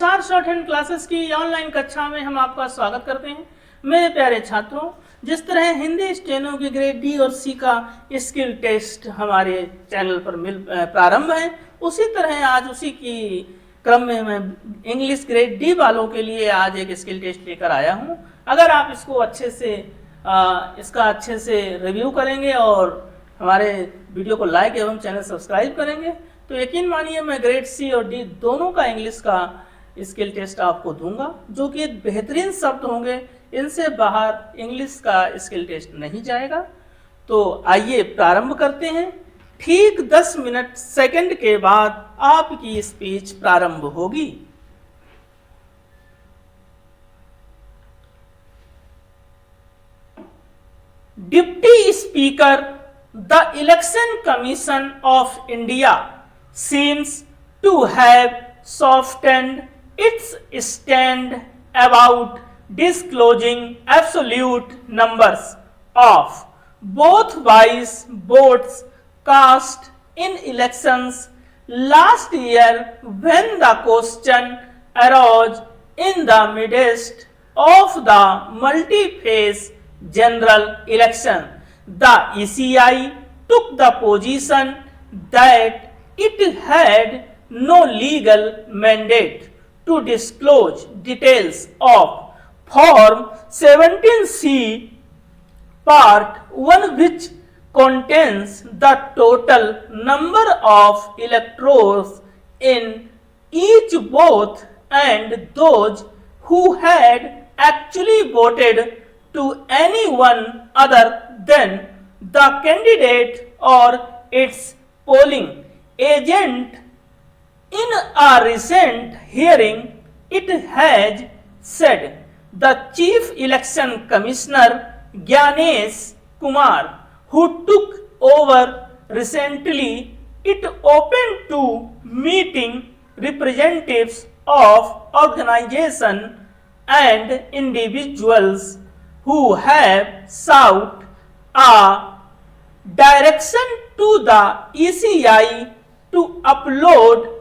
चार short hand classes की online कक्षा में हम आपका स्वागत करते हैं। मेरे प्यारे छात्रों, जिस तरह हिंदी स्टेनो की ग्रेड डी और सी का स्किल टेस्ट हमारे चैनल पर प्रारंभ है, उसी तरह आज उसी की क्रम में मैं इंग्लिश ग्रेड डी वालों के लिए आज एक स्किल टेस्ट लेकर आया हूं। अगर आप इसको अच्छे से अच्छे से रिव्यू करेंगे और हमारे वीडियो को लाइक एवं चैनल सब्सक्राइब करेंगे तो यकीन मानिए मैं ग्रेड सी और डी दोनों का इंग्लिश का स्किल टेस्ट आपको दूंगा, जो कि एक बेहतरीन शब्द होंगे। इनसे बाहर इंग्लिश का स्किल टेस्ट नहीं जाएगा। तो आइए प्रारंभ करते हैं। ठीक 10 मिनट सेकंड के बाद आपकी स्पीच प्रारंभ होगी। Deputy speaker, the election commission of India seems to have softened its stand about disclosing absolute numbers of both vice votes cast in elections last year when the question arose in the midst of the multi-phase general election. The ECI took the position that it had no legal mandate to disclose details of Form 17C Part 1, which contains the total number of electors in each booth and those who had actually voted to anyone other than the candidate or its polling agent. In a recent hearing, it has said the Chief Election Commissioner Gyanesh Kumar, who took over recently, it opened to meeting representatives of organizations and individuals who have sought a direction to the ECI to upload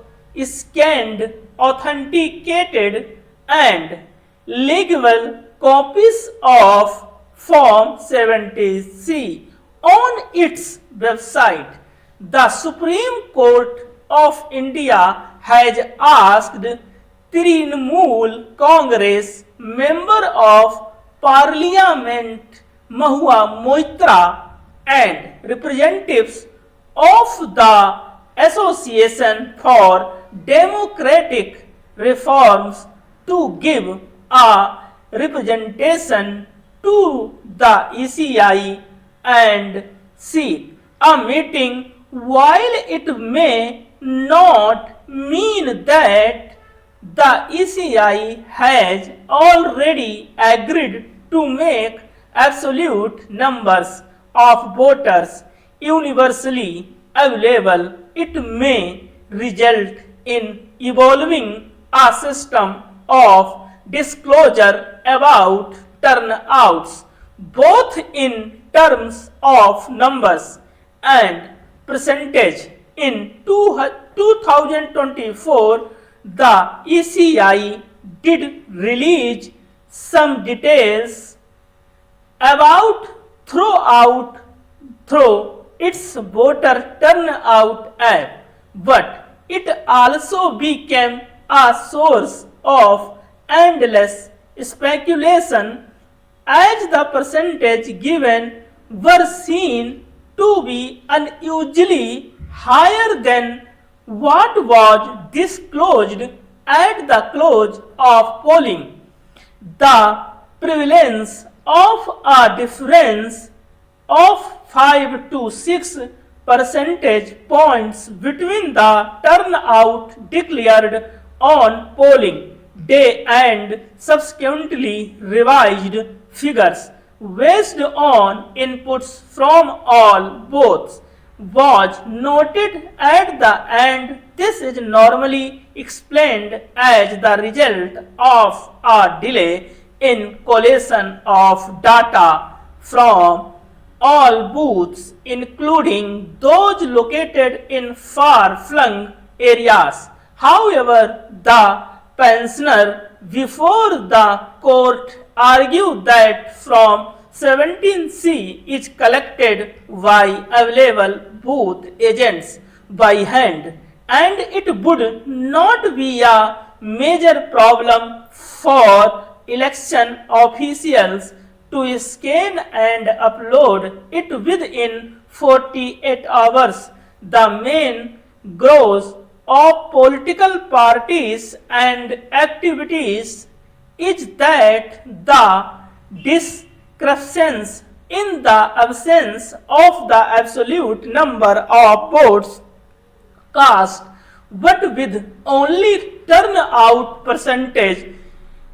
scanned, authenticated and legible copies of Form 70C on its website. The Supreme Court of India has asked Trinamool Congress Member of Parliament Mahua Moitra and representatives of the Association for Democratic Reforms to give a representation to the ECI and seek a meeting. While it may not mean that the ECI has already agreed to make absolute numbers of voters universally available, it may result in evolving a system of disclosure about turnouts, both in terms of numbers and percentage. In 2024, the ECI did release some details about through its voter turnout app, but it also became a source of endless speculation as the percentage given were seen to be unusually higher than what was disclosed at the close of polling. The prevalence of a difference of 5 to 6 percentage points between the turnout declared on polling day and subsequently revised figures based on inputs from all boths was noted at the end. This is normally explained as the result of a delay in collation of data from all booths, including those located in far-flung areas. However, the pensioner before the court argued that from 17C is collected by available booth agents by hand, and it would not be a major problem for election officials to scan and upload it within 48 hours. The main growth of political parties and activities is that the discrepancy in the absence of the absolute number of votes cast, but with only turnout percentage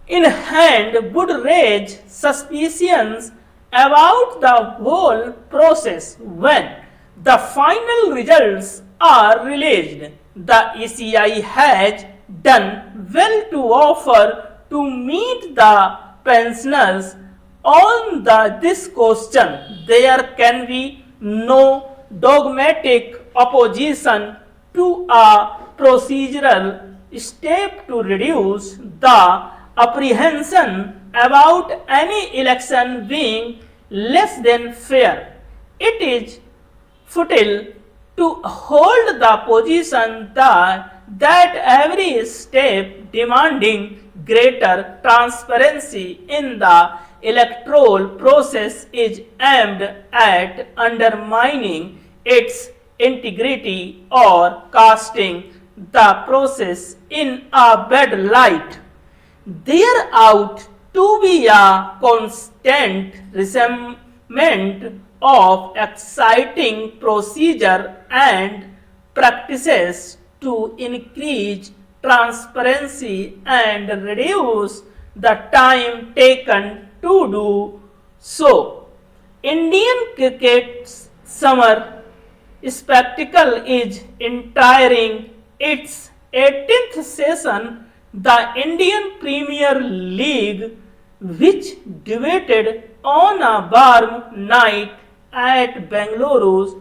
in hand, would raise suspicions about the whole process when the final results are released. The ECI has done well to offer to meet the pensioners on this question. There can be no dogmatic opposition to a procedural step to reduce the apprehension about any election being less than fair. It is futile to hold the position that every step demanding greater transparency in the electoral process is aimed at undermining its integrity or casting the process in a bad light. There ought to be a constant resentment of exciting procedure and practices to increase transparency and reduce the time taken to do so. Indian cricket's summer spectacle is entering its 18th session. The Indian Premier League, which debuted on a warm night at Bengaluru's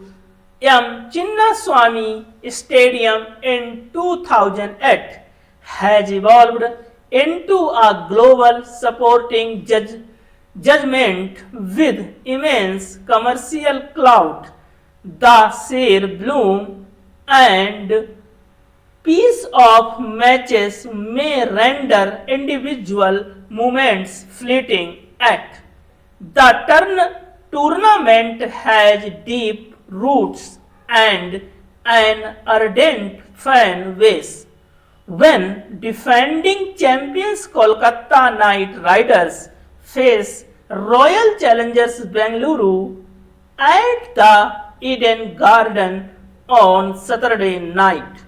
M. Chinnaswamy Stadium in 2008, has evolved into a global sporting judgment with immense commercial clout. The sheer bloom and pace of matches may render individual moments fleeting. At the tournament has deep roots and an ardent fan base. When defending champions Kolkata Knight Riders face Royal Challengers Bengaluru at the Eden Garden on Saturday night,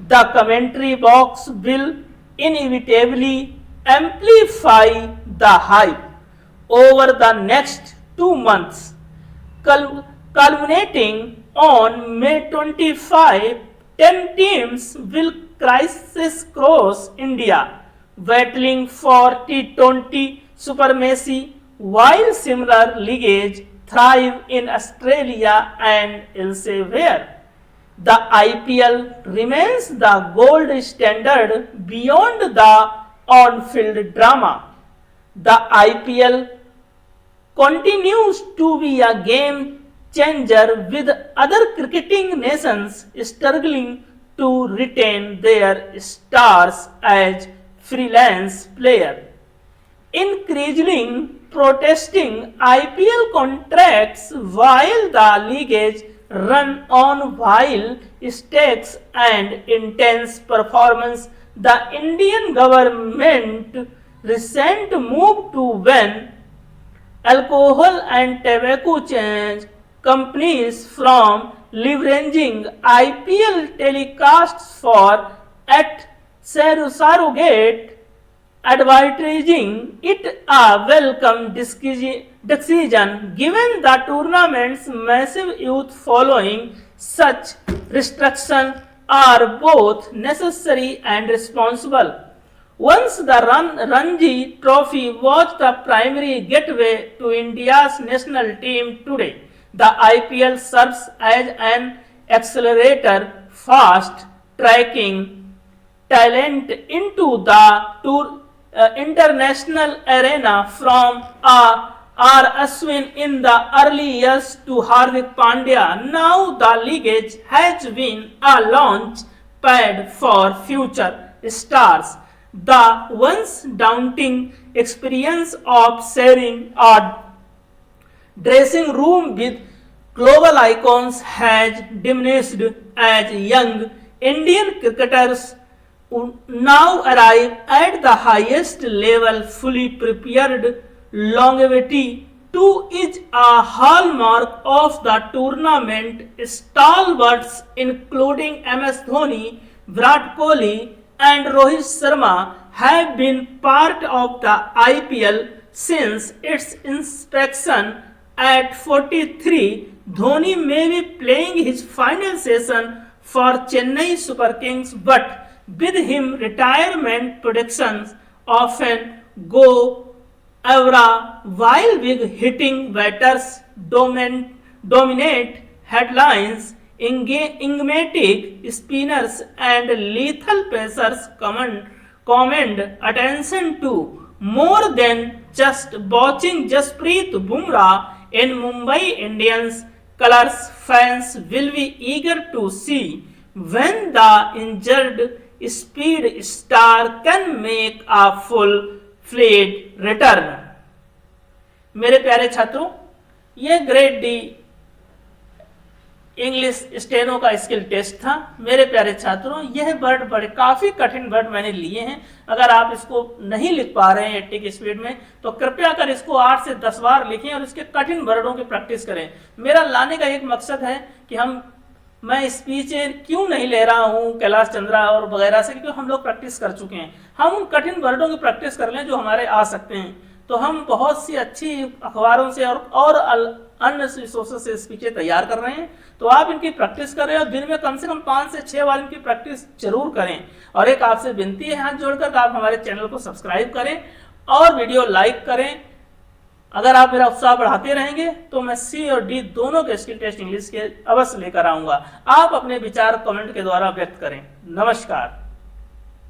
the commentary box will inevitably amplify the hype over the next 2 months, culminating on May 25. 10 teams will crisis-cross India, battling for T20 supremacy, while similar leagues thrive in Australia and elsewhere. The IPL remains the gold standard beyond the on-field drama. The IPL continues to be a game changer, with other cricketing nations struggling to retain their stars as freelance players. Increasingly protesting IPL contracts while the leagues run on wild stakes and intense performance. The Indian government recent move to ban alcohol and tobacco companies from leveraging IPL telecasts for at surrogate advertising it a welcome decision given the tournament's massive youth following. Such restrictions are both necessary and responsible. Once the Ranji Trophy was the primary gateway to India's national team, today the IPL serves as an accelerator, fast tracking talent into the international arena from R. Ashwin in the early years to Hardik Pandya. Now the league has been a launch pad for future stars. The once daunting experience of sharing a dressing room with global icons has diminished as young Indian cricketers now arrive at the highest level fully prepared. Longevity too is a hallmark of the tournament. Stalwarts including MS Dhoni, Virat Kohli and Rohit Sharma have been part of the IPL since its inception. At 43, Dhoni may be playing his final season for Chennai Super Kings, but with him retirement predictions often go awry while big hitting batters dominate headlines. Enigmatic spinners and lethal pacers command attention too. More than just watching Jasprit Bumrah in Mumbai Indians colors, fans will be eager to see when the injured speed star can make a full-fledged return. मेरे प्यारे छात्रों, यह grade D English steno का skill test था। मेरे प्यारे छात्रों, यह वर्ड बड़े काफी कठिन वर्ड मैंने लिए हैं। अगर आप इसको नहीं लिख पा रहे हैं 80 की स्पीड में तो कृपया कर इसको 8 से 10 बार लिखें और इसके कठिन वर्डों की प्रैक्टिस करें। मेरा लाने का एक मकसद है कि मैं स्पीच क्यों नहीं ले रहा हूं कैलाश चंद्रा और वगैरह से, क्योंकि हम लोग प्रैक्टिस कर चुके हैं। हम उन कठिन वर्डों की प्रैक्टिस कर लें जो हमारे आ सकते हैं। तो हम बहुत सी अच्छी अखबारों से और अन्य सोर्सेस से स्पीचें तैयार कर रहे हैं, तो आप इनकी प्रैक्टिस करें और दिन में कम से कम 5 से 6 बार इनकी प्रैक्टिस जरूर करें। और एक आपसे विनती है हाथ जोड़कर आप हमारे चैनल को सब्सक्राइब करें और वीडियो लाइक करें। अगर आप मेरा उत्साह बढ़ाते रहेंगे तो मैं C और D दोनों के स्किल टेस्ट इंग्लिश के अवश्य लेकर आऊंगा। आप अपने विचार कमेंट के द्वारा व्यक्त करें। नमस्कार।